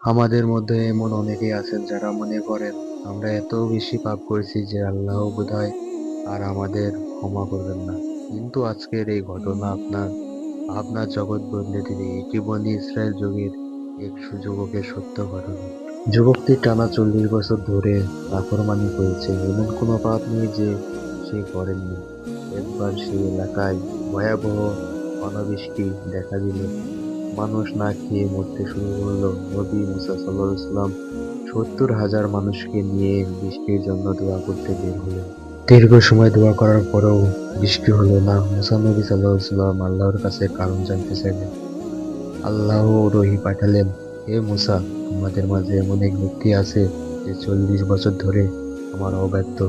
আমাদের মধ্যে এমন অনেকেই আছেন যারা মনে করেন আমরা এত বেশি পাপ করেছি যে আল্লাহ বোধহয় আর আমাদের ক্ষমা করবেন না। কিন্তু আজকের এই ঘটনা আপনার ভাবনার জগৎ বদলে দিবে। এটি বনি ইসরায়েল যুগের এক যুবকের সত্য ঘটনা। যুবকটি টানা 40 বছর ধরে নাফরমানি করেছে, এমন কোনো পাপ নেই যে সে করেননি। একবার সেই এলাকায় ভয়াবহ অনাবৃষ্টি দেখা দিল। মানুষ না খেয়ে মরতে শুরু করলো। নবী মুসা সাল্লাল্লাহু আলাইহি সাল্লাম 70,000 মানুষকে নিয়ে বৃষ্টির জন্য দোয়া করতে বের হলেন। দীর্ঘ সময় দোয়া করার পরেও বৃষ্টি হলো না। মুসা নবী সাল্লাল্লাহু আলাইহি সাল্লাম আল্লাহর কাছে কারণ জানতে চাইলেন। আল্লাহ রহি পাঠালেন, হে মুসা, তোমাদের মাঝে এমন এক ব্যক্তি আছে যে 40 বছর ধরে আমার অবাধ্য।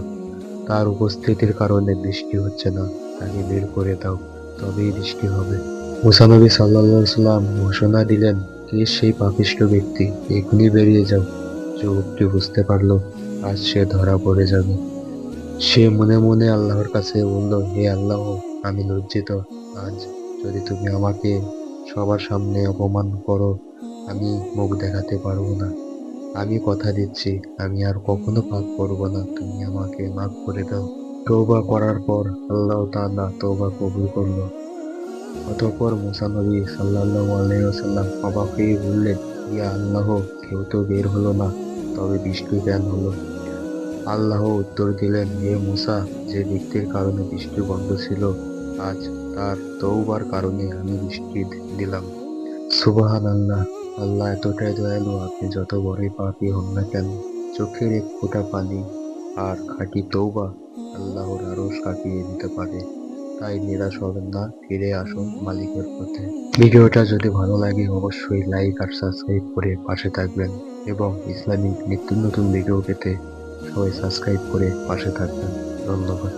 তার উপস্থিতির কারণে বৃষ্টি হচ্ছে না। তাকে বের করে দাও, তবেই বৃষ্টি হবে। মুসা নবী সাল্লাল্লাহু আলাইহি সাল্লাম ঘোষণা দিলেন, কে সেই পাপিষ্ঠ ব্যক্তি? এখনই বেরিয়ে যাও। যুবকটি বুঝতে পারল আজ সে ধরা পড়ে যাবে। সে মনে মনে আল্লাহর কাছে বলল, হে আল্লাহ, আমি লজ্জিত। আজ যদি তুমি আমাকে সবার সামনে অপমান করো, আমি মুখ দেখাতে পারবো না। আমি কথা দিচ্ছি আমি আর কখনো পাপ করব না। তুমি আমাকে মাফ করে দাও। তওবা করার পর আল্লাহ তাআলা তওবা কবুল করলো। অতঃপর মুসা নবী সাল্লাল্লাহু আলাইহি ওয়াসাল্লাম অবাক হয়ে বললেন, ইয়া আল্লাহ, কেউ তো বের হলো না, তবে বৃষ্টি কেন হলো? আল্লাহ উত্তর দিলেন, হে মুসা, যে ব্যক্তির কারণে বৃষ্টি বন্ধ ছিল, আজ তার তওবার কারণে আমি বৃষ্টি দিলাম। সুবহানাল্লাহ। আল্লাহ এতটাই দয়ালু, আপনি যত বড়ই পাপী হন না কেন, চোখের এক ফোঁটা পানি আর খাঁটি তওবা আল্লাহর আরশ কাঁপিয়ে দিতে পারে। তাই নিরাশ হবেন না, ফিরে আসুন মালিকের পথে। ভিডিওটা যদি ভালো লাগে অবশ্যই লাইক আর সাবস্ক্রাইব করে পাশে থাকবেন, এবং ইসলামিক নিত্য নতুন ভিডিও পেতে সবাই সাবস্ক্রাইব করে পাশে থাকবেন। ধন্যবাদ।